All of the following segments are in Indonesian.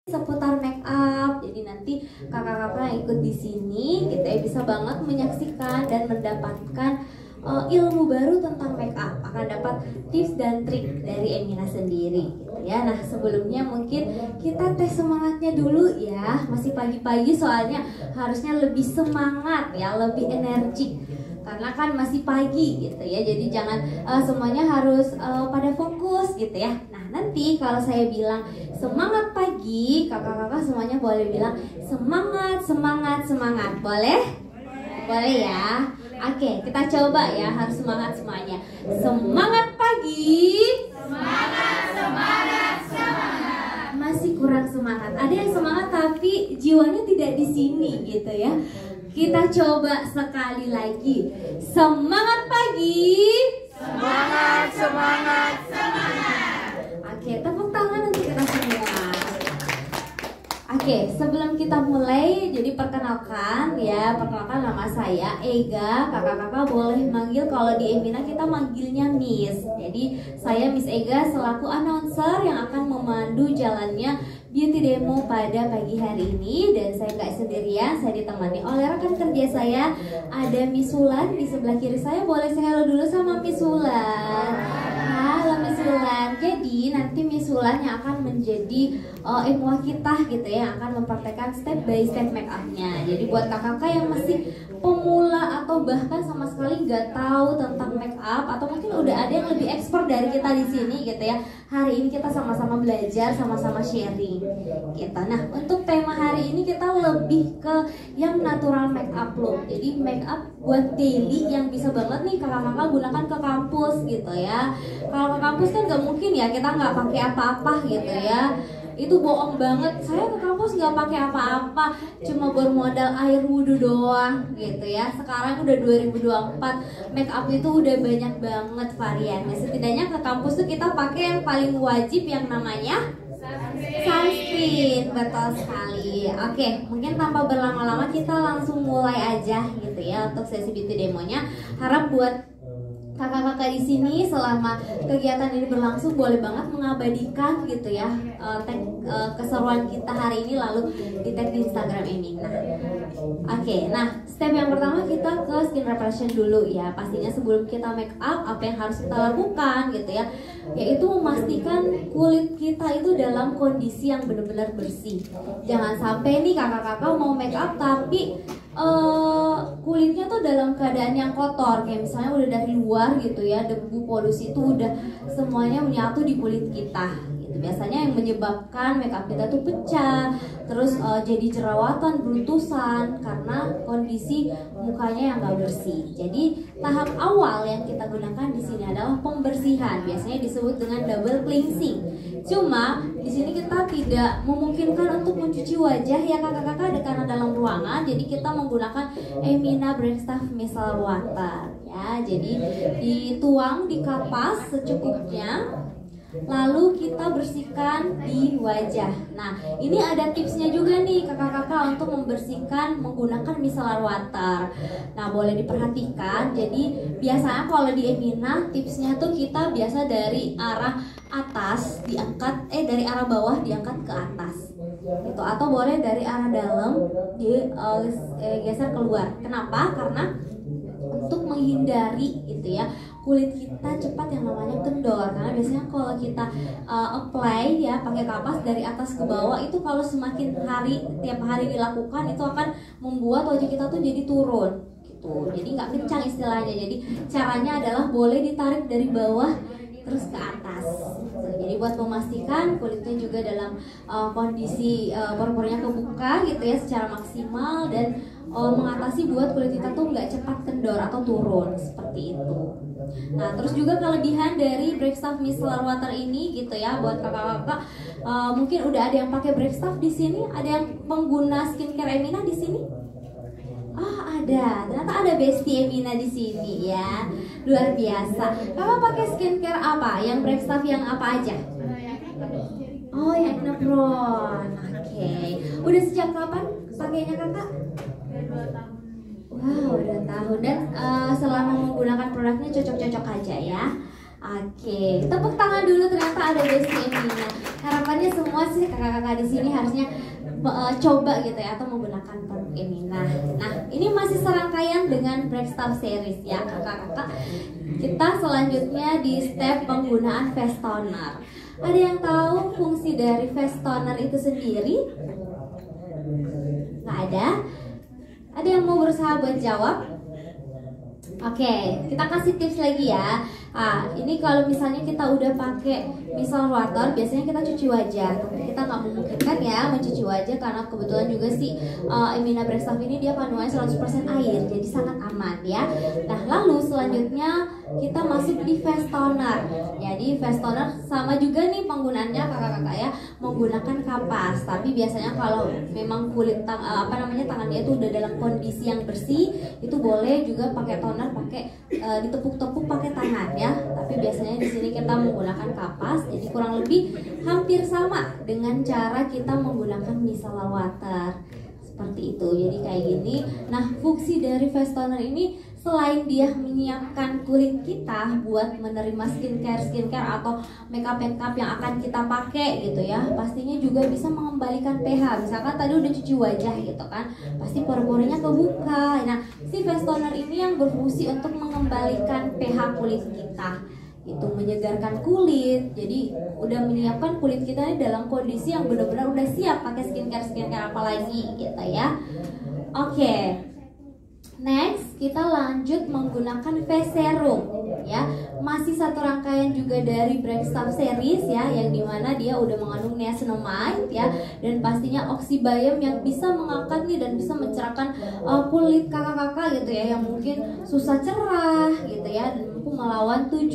seputar make up. Jadi nanti kakak-kakak yang ikut di sini gitu ya bisa banget menyaksikan dan mendapatkan ilmu baru tentang make up. Akan dapat tips dan trik dari Emina sendiri gitu ya. Nah, sebelumnya mungkin kita tes semangatnya dulu ya. Masih pagi-pagi soalnya harusnya lebih semangat ya, lebih energik. Karena kan masih pagi gitu ya. Jadi jangan semuanya harus pada fokus gitu ya. Nah, nanti kalau saya bilang semangat pagi, kakak-kakak semuanya boleh bilang semangat, semangat, semangat. Boleh? Boleh ya. Oke, kita coba ya, harus semangat semuanya. Semangat pagi. Semangat, semangat, semangat. Masih kurang semangat. Ada yang semangat tapi jiwanya tidak di sini gitu ya. Kita coba sekali lagi. Semangat pagi. Semangat, semangat, semangat. Oke, tepuk tangan untuk kita semua. Oke, sebelum kita mulai, jadi perkenalkan nama saya Ega. Kakak-kakak boleh manggil, kalau di Emina kita manggilnya Miss. Jadi saya Miss Ega selaku announcer yang akan memandu jalannya beauty demo pada pagi hari ini. Dan saya nggak sendirian, saya ditemani oleh rekan kerja saya, ada Miss Wulan di sebelah kiri saya. Boleh saya halo dulu sama Miss Wulan. Halo Miss Wulan. Jadi nanti Miss Wulan yang akan menjadi MUA kita gitu ya, yang akan mempraktekkan step by step make upnya. Jadi buat kakak-kakak yang masih pemula atau bahkan sama sekali nggak tahu tentang make up, atau mungkin udah ada yang lebih expert dari kita di sini gitu ya, hari ini kita sama-sama belajar, sama-sama sharing gitu. Nah, untuk tema hari ini kita lebih ke yang natural make up look. Jadi make up buat daily yang bisa banget nih kakak-kakak gunakan ke kampus gitu ya. Kalau ke kampus kan nggak mungkin ya kita nggak pakai apa-apa gitu ya. Itu bohong banget. Saya ke kampus nggak pakai apa-apa, cuma bermodal air wudhu doang gitu ya. Sekarang udah 2024, make up itu udah banyak banget variannya. Setidaknya ke kampus tuh kita pakai yang paling wajib yang namanya sunscreen. Betul sekali. Oke, mungkin tanpa berlama-lama kita langsung mulai aja gitu ya untuk sesi beauty demonya. Harap buat kakak-kakak di sini selama kegiatan ini berlangsung boleh banget mengabadikan gitu ya keseruan kita hari ini, lalu di tag di Instagram ini. Oke, nah step yang pertama kita ke skin preparation dulu ya. Pastinya sebelum kita make up, apa yang harus kita lakukan gitu ya, yaitu memastikan kulit kita itu dalam kondisi yang benar-benar bersih. Jangan sampai nih kakak-kakak mau make up tapi kulitnya tuh dalam keadaan yang kotor, kayak misalnya udah dari luar gitu ya, debu polusi itu udah semuanya menyatu di kulit kita gitu. Biasanya yang menyebabkan makeup kita tuh pecah, terus jadi jerawatan, beruntusan karena kondisi mukanya yang gak bersih. Jadi tahap awal yang kita gunakan di sini adalah pembersihan, biasanya disebut dengan double cleansing. Cuma di sini kita tidak memungkinkan untuk mencuci wajah ya kakak-kakak karena dalam ruangan. Jadi kita menggunakan Emina Brainstuff Micellar Water ya. Jadi dituang di kapas secukupnya, lalu kita bersihkan di wajah. Nah, ini ada tipsnya juga nih kakak-kakak untuk membersihkan menggunakan micellar water. Nah, boleh diperhatikan. Jadi biasanya kalau di Emina tipsnya tuh kita biasa dari arah atas diangkat, dari arah bawah diangkat ke atas gitu, atau boleh dari arah dalam geser keluar. Kenapa? Karena untuk menghindari gitu ya kulit kita cepat yang namanya kendor. Karena biasanya kalau kita apply ya pakai kapas dari atas ke bawah, itu kalau semakin hari tiap hari dilakukan itu akan membuat wajah kita tuh jadi turun gitu. Jadi nggak kencang istilahnya. Jadi caranya adalah boleh ditarik dari bawah terus ke atas. Jadi buat memastikan kulitnya juga dalam kondisi pori-porinya kebuka gitu ya secara maksimal, dan mengatasi buat kulit kita tuh nggak cepat kendor atau turun seperti itu. Nah, terus juga kelebihan dari Brainstuff Micellar Water ini gitu ya, buat kakak-kakak mungkin udah ada yang pakai Brainstuff di sini, ada yang pengguna skincare Emina di sini. Oh, ada. Ternyata ada bestie Emina di sini ya. Luar biasa. Kakak pakai skincare apa? Yang Brainstuff yang apa aja? Oh, yang Inapron. Oke. Udah sejak kapan pakainya kakak? 2 tahun. Wow, 2 tahun. Dan selama menggunakan produknya cocok-cocok aja ya. Oke, tepuk tangan dulu, ternyata ada bestie Emina. harapannya semua sih kakak-kakak di sini harusnya coba gitu ya, atau menggunakan produk ini. Nah, ini masih serangkaian dengan Breakstuff series ya kakak-kakak. Kita selanjutnya di step penggunaan face toner. Ada yang tahu fungsi dari face toner itu sendiri? Nggak ada? Ada yang mau berusaha buat jawab? Oke, kita kasih tips lagi ya. Ini kalau misalnya kita udah pakai micellar water, biasanya kita cuci wajah. Tapi kita nggak memungkinkan ya mencuci wajah karena kebetulan juga si Emina Breakstuff ini dia kandungannya 100% air, jadi sangat aman ya. Nah, lalu selanjutnya kita masuk di face toner. Jadi face toner sama juga nih penggunaannya kakak-kakak ya, menggunakan kapas. Tapi biasanya kalau memang kulit tangannya itu udah dalam kondisi yang bersih, itu boleh juga pakai toner, pakai ditepuk-tepuk pakai tangan ya. Tapi biasanya di sini kita menggunakan kapas, jadi kurang lebih hampir sama dengan cara kita menggunakan micellar water. Seperti itu, jadi kayak gini. Nah, fungsi dari face toner ini selain dia menyiapkan kulit kita buat menerima skincare atau makeup yang akan kita pakai gitu ya, pastinya juga bisa mengembalikan pH. Misalkan tadi udah cuci wajah gitu kan, pasti pori-porinya kebuka. Nah, si face toner ini yang berfungsi untuk mengembalikan pH kulit kita, itu menyegarkan kulit. Jadi udah menyiapkan kulit kita ini dalam kondisi yang benar-benar udah siap pakai skincare apalagi gitu ya. Oke. Next, kita lanjut menggunakan face serum ya. Masih satu rangkaian juga dari Breakstuff series ya, yang dimana dia udah mengandung niacinamide ya, dan pastinya oxybiomes yang bisa mengangkat nih dan bisa mencerahkan kulit kakak-kakak gitu ya, yang mungkin susah cerah gitu ya, dan mampu melawan 7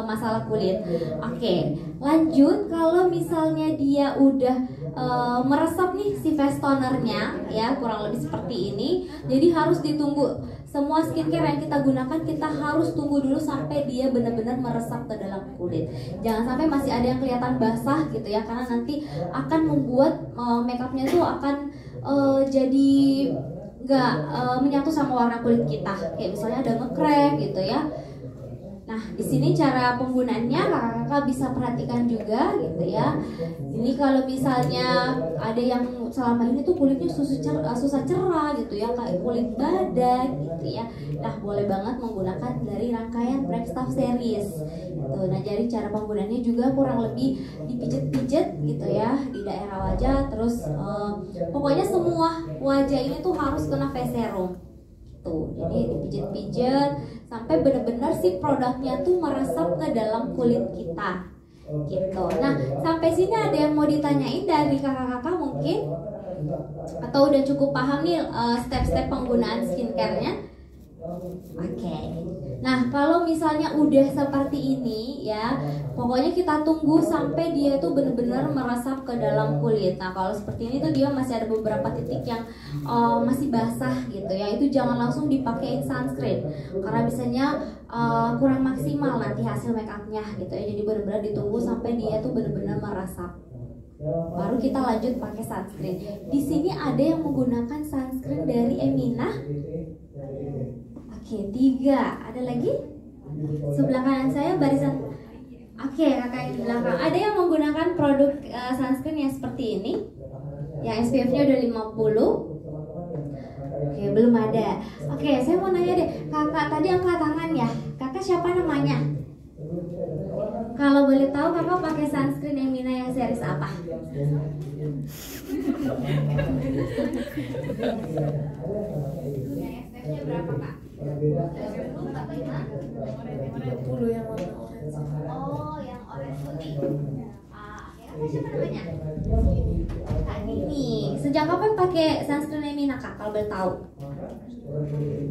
masalah kulit. Oke, lanjut. Kalau misalnya dia udah meresap nih si face tonernya ya, kurang lebih seperti ini. Jadi harus ditunggu. Semua skincare yang kita gunakan, kita harus tunggu dulu sampai dia benar-benar meresap ke dalam kulit. Jangan sampai masih ada yang kelihatan basah gitu ya, karena nanti akan membuat makeupnya itu akan jadi nggak menyatu sama warna kulit kita. Kayak misalnya ada nge-crack gitu ya. Nah, di sini cara penggunaannya kakak-kakak bisa perhatikan juga gitu ya. Ini kalau misalnya ada yang selama ini tuh kulitnya susah cerah gitu ya, kayak kulit badak gitu ya. Nah, boleh banget menggunakan dari rangkaian Breakstuff series gitu. Nah, jadi cara penggunaannya juga kurang lebih dipijet-pijet gitu ya di daerah wajah. Terus pokoknya semua wajah ini tuh harus kena face serum. Tuh, jadi dipijit-pijit sampai benar-benar si produknya tuh meresap ke dalam kulit kita gitu. Nah, sampai sini ada yang mau ditanyain dari kakak-kakak mungkin? Atau udah cukup paham nih step-step penggunaan skincare-nya? Oke. Nah, kalau misalnya udah seperti ini ya, pokoknya kita tunggu sampai dia tuh benar-benar meresap ke dalam kulit. Nah, kalau seperti ini tuh dia masih ada beberapa titik yang masih basah gitu ya. Itu jangan langsung dipakein sunscreen karena biasanya kurang maksimal nanti hasil make upnya gitu ya. Jadi benar-benar ditunggu sampai dia tuh benar-benar meresap. Baru kita lanjut pakai sunscreen. Di sini ada yang menggunakan sunscreen dari Emina. Oke, 3. Ada lagi? Sebelah kanan saya barisan. Oke, kakak yang di belakang. Ada yang menggunakan produk sunscreen yang seperti ini, yang SPF-nya udah 50. Oke, belum ada. Oke, saya mau nanya deh, kakak tadi angkat tangan ya. Kakak siapa namanya? Kalau boleh tahu kakak pakai sunscreen Emina yang series apa? SPF-nya berapa kak? 20 yang warna orange. Oh, yang orange putih. Kakak siapa namanya? Kak Nini. Sejak kapan pakai sunscreen Emina kak? Kalau boleh tahu?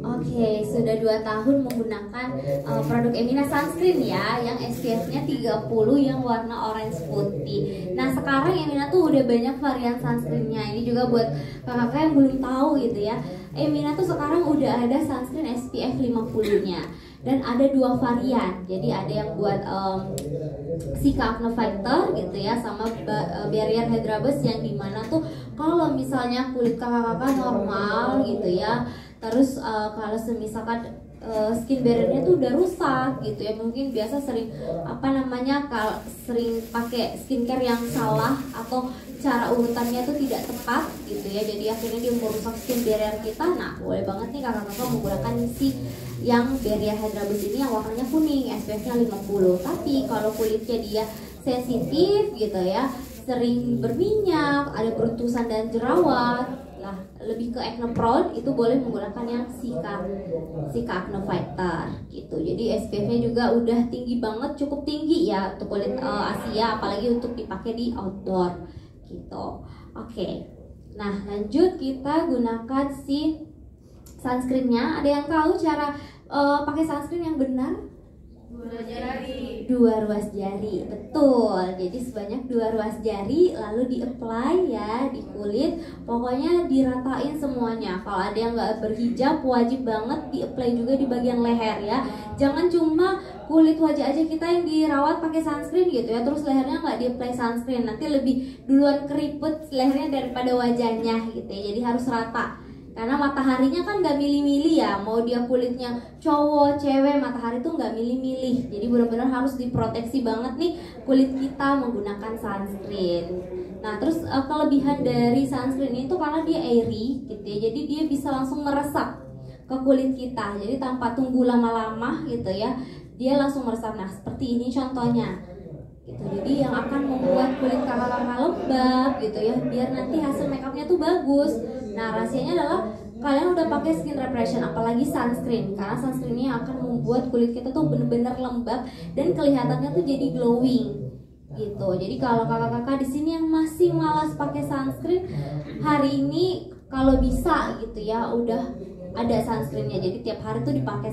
Oke, sudah 2 tahun menggunakan produk Emina sunscreen ya, yang SPF-nya 30 yang warna orange putih. Nah, sekarang Emina tuh udah banyak varian sunscreen-nya. Ini juga buat kakak-kakak yang belum tahu gitu ya. Emina tuh sekarang udah ada sunscreen SPF 50-nya. Dan ada 2 varian. Jadi ada yang buat Cica Acne Fighter gitu ya, sama Barrier Hydra Boost yang dimana tuh kalau misalnya kulit kakak-kakak normal gitu ya, terus kalau semisalkan skin barriernya tuh udah rusak gitu ya. Mungkin biasa sering kalau sering pakai skincare yang salah atau cara urutannya tuh tidak tepat gitu ya, jadi akhirnya dia merusak skin barrier kita. Nah, boleh banget nih kakak-kakak menggunakan si yang barrier Hydra Boost ini yang warnanya kuning, SPF-nya 50. Tapi kalau kulitnya dia sensitif gitu ya, sering berminyak, ada beruntusan dan jerawat, nah lebih ke acne prone, itu boleh menggunakan yang Sika Acne Fighter gitu. Jadi SPF-nya juga udah tinggi banget, cukup tinggi ya untuk kulit Asia, apalagi untuk dipakai di outdoor gitu. Oke. Nah, lanjut kita gunakan si sunscreennya. Ada yang tahu cara pakai sunscreen yang benar? Dua ruas jari, betul. Jadi sebanyak 2 ruas jari, lalu di-apply ya di kulit. Pokoknya diratain semuanya. Kalau ada yang nggak berhijab, wajib banget di-apply juga di bagian leher ya. Jangan cuma kulit wajah aja kita yang dirawat pakai sunscreen gitu ya, terus lehernya nggak di-apply sunscreen. Nanti lebih duluan keriput lehernya daripada wajahnya gitu ya. Jadi harus rata. Karena mataharinya kan nggak milih-milih ya, mau dia kulitnya cowok, cewek, matahari tuh nggak milih-milih. Jadi benar-benar harus diproteksi banget nih kulit kita menggunakan sunscreen. Nah, terus kelebihan dari sunscreen itu karena dia airy gitu ya, jadi dia bisa langsung meresap ke kulit kita. Jadi tanpa tunggu lama-lama gitu ya, dia langsung meresap. Nah, seperti ini contohnya. Gitu. Jadi yang akan membuat kulit kakak-kakak lembab gitu ya, biar nanti hasil makeupnya tuh bagus. Nah, rahasianya adalah kalian udah pakai skin reparation, apalagi sunscreen, karena sunscreen ini akan membuat kulit kita tuh bener-bener lembab dan kelihatannya tuh jadi glowing gitu. Jadi kalau kakak-kakak di sini yang masih malas pakai sunscreen, hari ini kalau bisa gitu ya udah ada sunscreennya, jadi tiap hari tuh dipakai